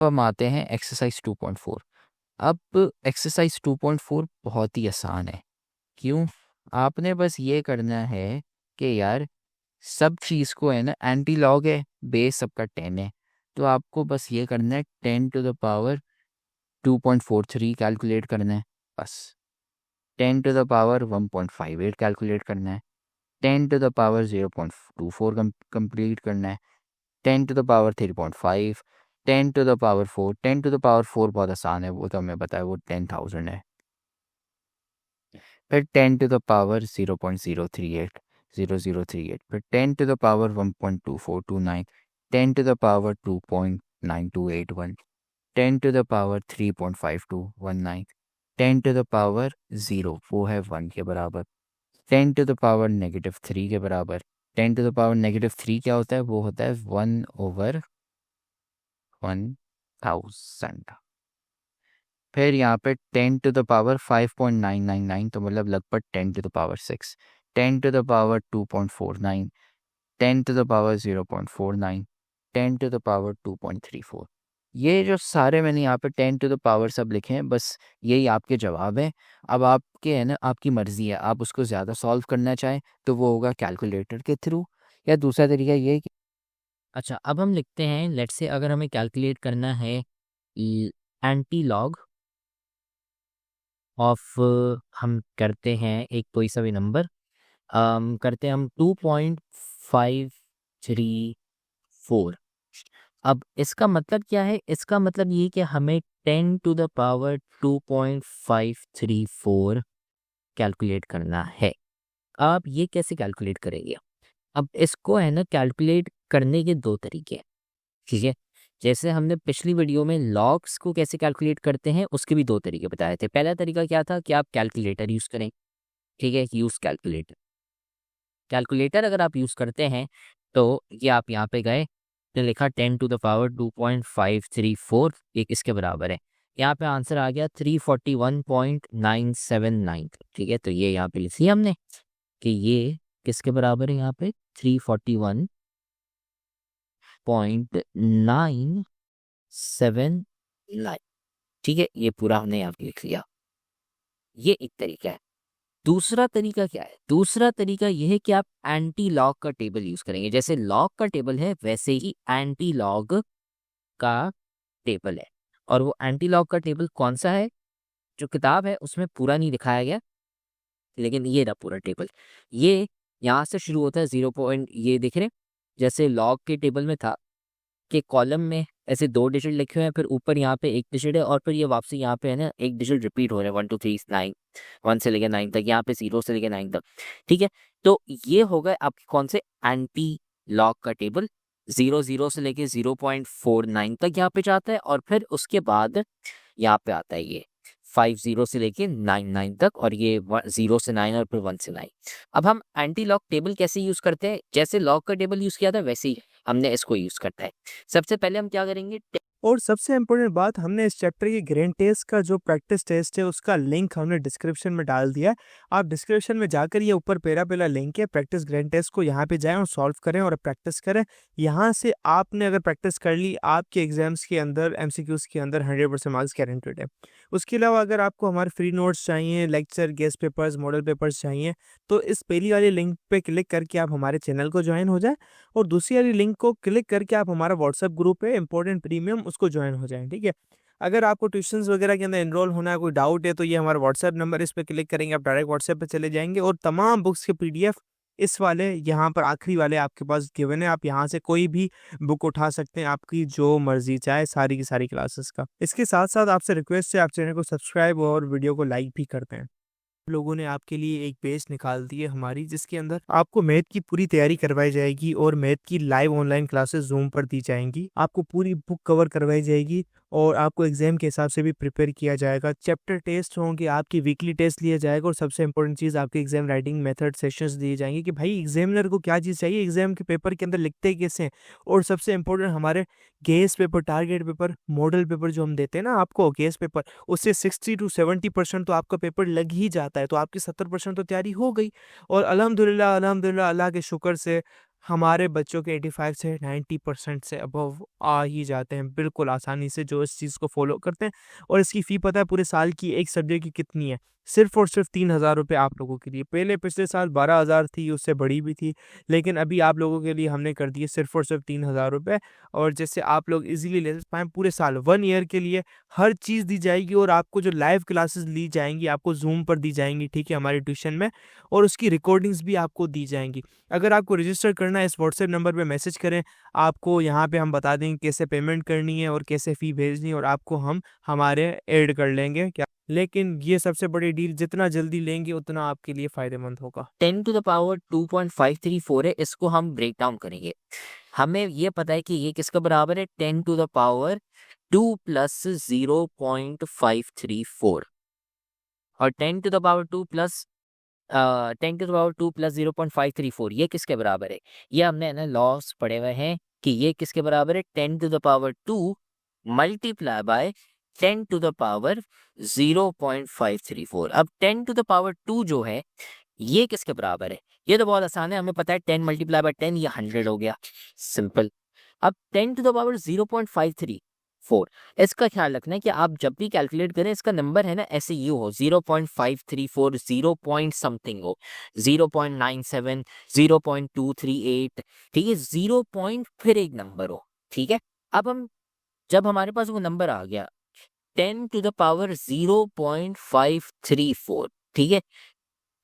हम आते हैं एक्सरसाइज 2.4। अब एक्सरसाइज 2.4 बहुत ही आसान है। क्यों? आपने बस ये करना है कि यार सब चीज़ को है ना, एंटी लॉग है, बेस सबका 10 है, तो आपको बस ये करना है 10⁻².43 कैलकुलेट करना है। बस 10⁻1.58 कैलकुलेट करना है, 10⁻0.24 कंप्लीट करना है, 10⁻3.5, 10⁻4। 10⁻4 बहुत आसान है, वो तो हमें पता है, वो 10,000 है। फिर 10⁻0.038, फिर 10⁻1.2429, 10⁻2.9281, 10⁻3.5219, 10⁻0 वो है 1 के बराबर, 10⁻3 के बराबर। 10⁻3 क्या होता है? वो होता है 1/1000। फिर यहाँ पे 10⁻5.999, तो मतलब लगभग 10⁻6, 10⁻2.49, 10⁻0.49, 10⁻2.34। ये जो सारे मैंने यहाँ पे 10 सब लिखे हैं, बस यही आपके जवाब हैं। अब आपके है ना, आपकी मर्ज़ी है, आप उसको ज़्यादा सॉल्व करना चाहें तो वो होगा कैलकुलेटर के थ्रू, या दूसरा तरीका ये है कि अच्छा, अब हम लिखते हैं, लेट्स से अगर हमें कैलकुलेट करना है एंटी लॉग ऑफ, हम करते हैं एक कोई सा भी नंबर, करते हैं हम 2.534। अब इसका मतलब क्या है? इसका मतलब ये कि हमें 10⁻2.534 कैलकुलेट करना है। आप ये कैसे कैलकुलेट करेंगे? अब इसको है ना, कैलकुलेट करने के दो तरीके हैं, ठीक है। जैसे हमने पिछली वीडियो में लॉग्स को कैसे कैलकुलेट करते हैं उसके भी दो तरीके बताए थे। पहला तरीका क्या था कि आप कैलकुलेटर यूज़ करें, ठीक है, यूज़ कैलकुलेटर। कैलकुलेटर अगर आप यूज़ करते हैं तो ये आप यहाँ पे गए तो लिखा 10⁻2.534, एक इसके बराबर है। यहाँ पे आंसर आ गया 341.979, ठीक है। तो ये यहाँ पे लिखी हमने कि ये किसके बराबर है? यहाँ पे 341.979, ठीक है। ये पूरा हमने यहाँ पे लिख लिया। ये एक तरीका है। दूसरा तरीका क्या है? दूसरा तरीका ये है कि आप एंटी लॉग का टेबल यूज करेंगे। जैसे लॉग का टेबल है वैसे ही एंटी लॉग का टेबल है। और वो एंटी लॉग का टेबल कौन सा है? जो किताब है उसमें पूरा नहीं दिखाया गया, लेकिन ये रहा पूरा टेबल। ये यहाँ से शुरू होता है 0 पॉइंट, ये दिख रहे हैं? जैसे लॉग के टेबल में था कि कॉलम में ऐसे 2 डिजिट लिखे हुए हैं, फिर ऊपर यहाँ पे 1 डिजिट है, और फिर ये वापसी यहाँ पे है ना 1 डिजिट रिपीट हो रहे हैं, 1 2 3 9, 1 से लेकर 9 तक, यहाँ पे 0 से लेकर 9 तक, ठीक है। तो ये हो गए आपके कौन से? एंटी लॉग का टेबल। 0 से लेके 0.49 तक यहाँ पे जाता है, और फिर उसके बाद यहाँ पे आता है ये 50 से लेके 99 तक, और ये 0 से 9 और फिर 1 से 9। अब हम एंटी लॉग टेबल कैसे यूज करते हैं? जैसे लॉग का टेबल यूज किया था वैसे ही हमने इसको यूज करता है। सबसे पहले हम क्या करेंगे? और सबसे इम्पोर्टेंट बात, हमने इस चैप्टर के ग्रैंड टेस्ट का जो प्रैक्टिस टेस्ट है उसका लिंक हमने डिस्क्रिप्शन में डाल दिया है। आप डिस्क्रिप्शन में जाकर ये ऊपर पहला लिंक है प्रैक्टिस ग्रैंड टेस्ट को, यहाँ पे जाएं और सॉल्व करें और प्रैक्टिस करें। यहाँ से आपने अगर प्रैक्टिस कर ली, आपके एग्जाम्स के अंदर एमसीक्यूज के अंदर 100% मार्क्स गारंटेड है। उसके अलावा अगर आपको हमारे फ्री नोट्स चाहिए, lecture, guest papers, model papers चाहिए, तो इस पहली वाली लिंक पे क्लिक करके आप हमारे चैनल को ज्वाइन हो जाए, और दूसरी वाली लिंक को क्लिक करके आप हमारा व्हाट्सएप ग्रुप है इंपॉर्टेंट प्रीमियम, उसको ज्वाइन हो जाएं, ठीक है। अगर आपको ट्यूशंस वगैरह के अंदर एनरोल होना है, कोई डाउट है, तो ये हमारा व्हाट्सएप नंबर, इस पर क्लिक करेंगे आप डायरेक्ट व्हाट्सएप पे चले जाएंगे, और तमाम बुक्स के पीडीएफ इस वाले यहाँ पर आखिरी वाले आपके पास गिवन है। आप यहाँ से कोई भी बुक उठा सकते हैं, आपकी जो मर्जी चाहे, सारी की सारी क्लासेस का। इसके साथ साथ आपसे रिक्वेस्ट है, आप चैनल को सब्सक्राइब और वीडियो को लाइक भी करते हैं। लोगों ने आपके लिए एक पेज निकाल दी है हमारी, जिसके अंदर आपको मैथ की पूरी तैयारी करवाई जाएगी, और मैथ की लाइव ऑनलाइन क्लासेस जूम पर दी जाएंगी। आपको पूरी बुक कवर करवाई जाएगी, और आपको एग्जाम के हिसाब से भी प्रिपेयर किया जाएगा। चैप्टर टेस्ट होंगे, आपकी वीकली टेस्ट लिया जाएगा, और सबसे इंपॉर्टेंट चीज़, आपके एग्जाम राइटिंग मेथड सेशंस दिए जाएंगे कि भाई एग्जामिनर को क्या चीज़ चाहिए, एग्जाम के पेपर के अंदर लिखते कैसे हैं। और सबसे इंपॉर्टेंट, हमारे guess paper, target paper, model paper जो हम देते हैं ना आपको, गेस पेपर, उससे 60 to 70% तो आपका पेपर लग ही जाता है, तो आपकी 70% तो तैयारी हो गई। और अल्हम्दुलिल्लाह अल्हम्दुलिल्लाह, अल्लाह के शुक्र से हमारे बच्चों के 85 से 90% से अबव आ ही जाते हैं बिल्कुल आसानी से, जो इस चीज़ को फ़ॉलो करते हैं। और इसकी फ़ी पता है पूरे साल की एक सब्जेक्ट की कितनी है? सिर्फ़ और सिर्फ़ 3000 रुपए आप लोगों के लिए। पहले पिछले साल 12,000 थी, उससे बड़ी भी थी, लेकिन अभी आप लोगों के लिए हमने कर दी है सिर्फ़ और सिर्फ़ 3000 रुपए। और जिससे आप लोग ईज़िली ले पाएँ पूरे साल 1 ईयर के लिए हर चीज़ दी जाएगी। और आपको जो लाइव क्लासेस ली जाएँगी, आपको ज़ूम पर दी जाएँगी, ठीक है, हमारी ट्यूशन में, और उसकी रिकॉर्डिंग्स भी आपको दी जाएँगी। अगर आपको रजिस्टर करना है, इस व्हाट्सएप नंबर पे मैसेज करें, आपको यहाँ पे हम बता देंगे कैसे पेमेंट करनी है और कैसे फ़ी भेजनी है, और आपको हम हमारे ऐड कर लेंगे क्या। लेकिन ये सबसे बड़ी डील, जितना जल्दी लेंगे उतना आपके लिए फ़ायदेमंद होगा। 10 टू द पावर 2.534 है, इसको हम ब्रेक डाउन करेंगे। हमें ये पता है कि ये किसके बराबर है, 10 टू द पावर 2 प्लस 0.534, और 10 to the power 2 plus 10 to the power 2 plus 0.534 ये किसके बराबर है? ये हमने है ना लॉस पढ़े हुए हैं कि ये किसके बराबर है, 10 to the power 2 multiply by 10 to the power 0.534। अब 10 टू द पावर 2 जो है ये किसके बराबर है? ये तो बहुत आसान है, हमें पता है 10 मल्टीप्लाई बाय 10 ये 100 हो गया, सिंपल। अब 10 टू द पावर 0.534, इसका ख्याल रखना है कि आप जब भी कैलकुलेट करें इसका नंबर है ना ऐसे यू हो, 0.534, 0 पॉइंट समथिंग हो, 0.97, 0.238, ठीक है, 0 पॉइंट फिर एक नंबर हो, ठीक है। अब हम जब हमारे पास वो नंबर आ गया 10 टू द पावर 0.534, ठीक है,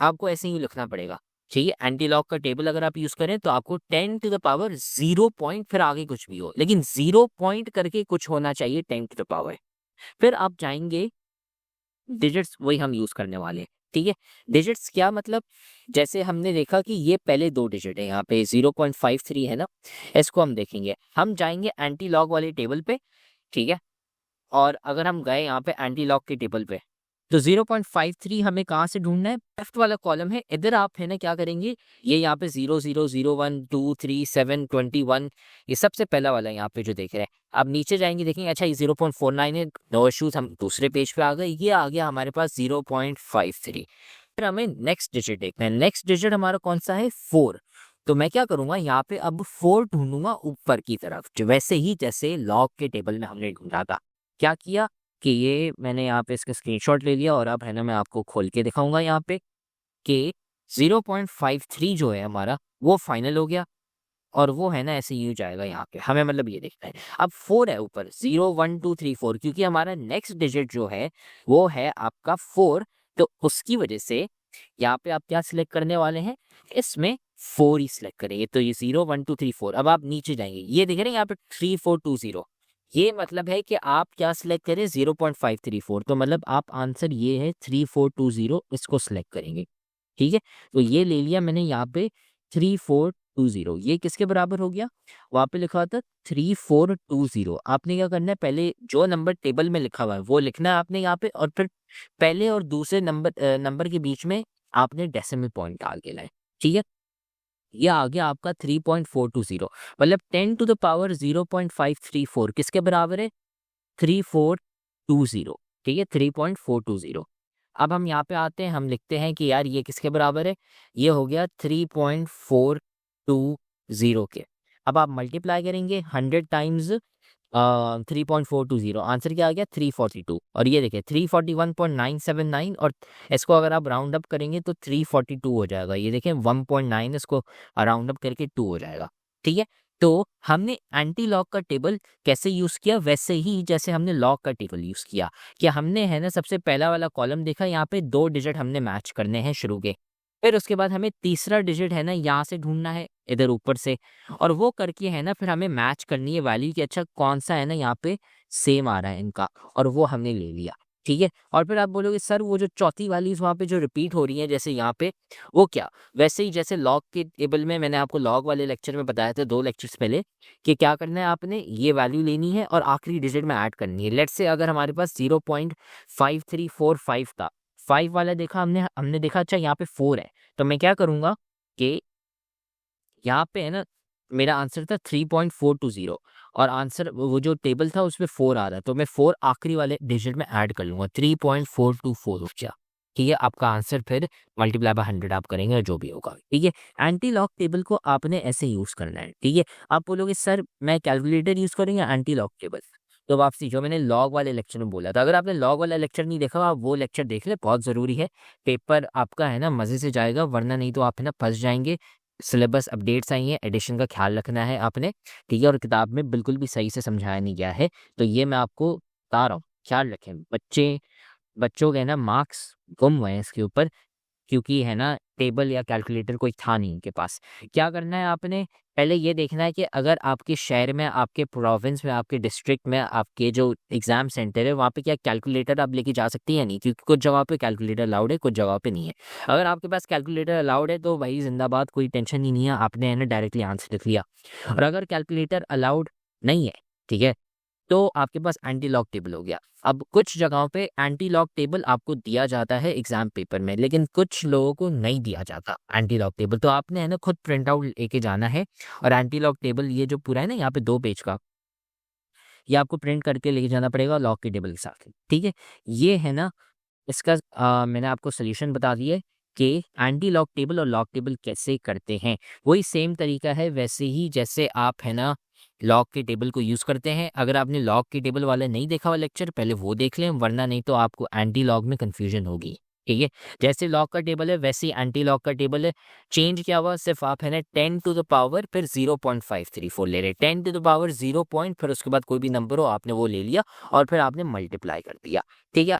आपको ऐसे ही लिखना पड़ेगा, ठीक है। एंटी लॉग का टेबल अगर आप यूज करें तो आपको 10 टू द पावर 0 पॉइंट फिर आगे कुछ भी हो, लेकिन 0 पॉइंट करके कुछ होना चाहिए 10 टू द पावर। फिर आप जाएंगे डिजिट्स, वही हम यूज करने वाले हैं, ठीक है। डिजिट्स क्या मतलब, जैसे हमने देखा कि ये पहले दो डिजिट है, यहाँ पे 0.53 है ना, इसको हम देखेंगे, हम जाएंगे एंटी लॉग वाले टेबल पे, ठीक है। और अगर हम गए यहाँ पे एंटी लॉग के टेबल पे तो 0.53 हमें कहाँ से ढूंढना है, लेफ्ट वाला कॉलम है, इधर आप है ना क्या करेंगे, ये यहाँ पे 0 0 0 1 2 3 7 21, ये सबसे पहला वाला यहाँ पे जो देख रहे हैं। आप नीचे जाएंगे देखेंगे अच्छा ये 0.49 है, नो इश्यूज, हम दूसरे पेज पे आ गए, ये आ गया हमारे पास 0.53। फिर हमें नेक्स्ट डिजिट देखना है, नेक्स्ट डिजिट हमारा कौन सा है, 4। तो मैं क्या करूंगा यहाँ पे अब 4 ढूंढूंगा ऊपर की तरफ, जो वैसे ही जैसे लॉग के टेबल में हमने ढूंढा था। क्या किया कि ये मैंने यहाँ पे इसका स्क्रीनशॉट ले लिया, और अब है ना मैं आपको खोल के दिखाऊंगा यहाँ पे कि 0.53 जो है हमारा वो फाइनल हो गया, और वो है ना ऐसे ही जाएगा यहाँ पे, हमें मतलब ये देखना है। अब 4 है ऊपर, 0 1 2 3 4, क्योंकि हमारा नेक्स्ट डिजिट जो है वो है आपका 4, तो उसकी वजह से यहाँ पे आप क्या सिलेक्ट करने वाले हैं, इसमें 4 ही सिलेक्ट करेंगे। तो ये 0 1 2 3 4, अब आप नीचे जाएंगे, ये देख रहे हैं यहाँ पे 3 4 2 0, ये मतलब है कि आप क्या सिलेक्ट करें, 0.534, तो मतलब आप आंसर ये है 3420, इसको सिलेक्ट करेंगे, ठीक है। तो ये ले लिया मैंने यहाँ पे 3420, ये किसके बराबर हो गया, वहाँ पे लिखा था 3420। आपने क्या करना है, पहले जो नंबर टेबल में लिखा हुआ है वो लिखना है आपने यहाँ पे, और फिर पहले और दूसरे नंबर के बीच में आपने डेसिमल पॉइंट डाल के लाए, ठीक है। ये आ गया आपका 3.420, मतलब 10 टू द पावर 0.534 किसके बराबर है, 3420, ठीक है, 3.420। अब हम यहाँ पे आते हैं, हम लिखते हैं कि यार ये किसके बराबर है, ये हो गया 3.420 के। अब आप मल्टीप्लाई करेंगे 100 टाइम्स 3.420, आंसर क्या आ गया 342, और ये देखिए 341.979, और इसको अगर आप राउंड अप करेंगे तो 342 हो जाएगा, ये देखें 1.9 इसको राउंड अप करके 2 हो जाएगा, ठीक है। तो हमने एंटी लॉग का टेबल कैसे यूज किया, वैसे ही जैसे हमने लॉग का टेबल यूज किया, कि हमने है ना सबसे पहला वाला कॉलम देखा, यहाँ पे 2 डिजिट हमने मैच करने हैं शुरू के, फिर उसके बाद हमें तीसरा डिजिट है ना यहाँ से ढूंढना है इधर ऊपर से, और वो करके है ना फिर हमें मैच करनी है वैल्यू कि अच्छा कौन सा है ना यहाँ पे सेम आ रहा है इनका, और वो हमने ले लिया, ठीक है। और फिर आप बोलोगे सर वो जो चौथी वाली वहाँ पे जो रिपीट हो रही है जैसे यहाँ पे, वो क्या, वैसे ही जैसे लॉग के टेबल में मैंने आपको लॉग वाले लेक्चर में बताया था 2 लेक्चर्स पहले, कि क्या करना है आपने ये वैल्यू लेनी है और आखिरी डिजिट में ऐड करनी है। लेट्स से अगर हमारे पास 0.5345 था, 5 वाला देखा हमने हमने देखा अच्छा यहाँ पे 4 है, तो मैं क्या करूँगा कि यहाँ पे है ना मेरा आंसर था 3.420, और आंसर वो जो टेबल था उसमें 4 आ रहा है, तो मैं 4 आखिरी वाले डिजिट में ऐड कर लूँगा, 3.424 हो गया, ठीक है, आपका आंसर फिर मल्टीप्लाई बाय 100 आप करेंगे, जो भी होगा, ठीक है। एंटी लॉग टेबल को आपने ऐसे यूज़ करना है, ठीक है। आप बोलोगे सर मैं कैलकुलेटर यूज़ करूँ या एंटी लॉग टेबल? तो वापसी जो मैंने लॉग वाले लेक्चर में बोला था, अगर आपने लॉग वाला लेक्चर नहीं देखा, आप वो लेक्चर देख लें, बहुत ज़रूरी है। पेपर आपका है ना मज़े से जाएगा, वरना नहीं तो आप है ना फँस जाएँगे। सिलेबस अपडेट्स आई हैं, एडिशन का ख़्याल रखना है आपने, ठीक है। और किताब में बिल्कुल भी सही से समझाया नहीं गया है, तो ये मैं आपको बता रहा हूँ, ख़्याल रखें। बच्चों के ना मार्क्स गुम हुए हैं इसके ऊपर, क्योंकि है ना टेबल या कैलकुलेटर कोई था नहीं इनके पास। क्या करना है आपने, पहले ये देखना है कि अगर आपके शहर में, आपके प्रोविंस में, आपके डिस्ट्रिक्ट में, आपके जो एग्ज़ाम सेंटर है, वहाँ पे क्या कैलकुलेटर आप लेके जा सकती हैं या नहीं? क्योंकि कुछ जगह पे कैलकुलेटर अलाउड है, कुछ जगह पे नहीं है। अगर आपके पास कैलकुलेटर अलाउड है तो भाई ज़िंदाबाद, कोई टेंशन ही नहीं है, आपने है ना डायरेक्टली आंसर लिख लिया। और अगर कैलकुलेटर अलाउड नहीं है, ठीक है, तो आपके पास एंटी लॉग टेबल हो गया। अब कुछ जगहों पे एंटी लॉग टेबल आपको दिया जाता है एग्जाम पेपर में, लेकिन कुछ लोगों को नहीं दिया जाता एंटी लॉग टेबल, तो आपने है ना खुद प्रिंट आउट लेके जाना है। और एंटी लॉग टेबल ये जो पूरा है ना यहाँ पे 2 पेज का, ये आपको प्रिंट करके लेके जाना पड़ेगा लॉग के टेबल के साथ, ठीक है। ये है ना इसका मैंने आपको सोल्यूशन बता दिया है कि एंटी लॉग टेबल और लॉग टेबल कैसे करते हैं। वही सेम तरीका है वैसे ही जैसे आप है ना लॉग के टेबल को यूज़ करते हैं। अगर आपने लॉग के टेबल वाला नहीं देखा हुआ लेक्चर, पहले वो देख लें, वरना नहीं तो आपको एंटी लॉग में कन्फ्यूजन होगी, ठीक है। जैसे लॉग का टेबल है वैसे ही एंटी लॉग का टेबल है। चेंज क्या हुआ, सिर्फ आप है ना 10 टू द पावर फिर 0.534 ले रहे, 10 टू द पावर 0 पॉइंट फिर उसके बाद कोई भी नंबर हो आपने वो ले लिया और फिर आपने मल्टीप्लाई कर दिया, ठीक है।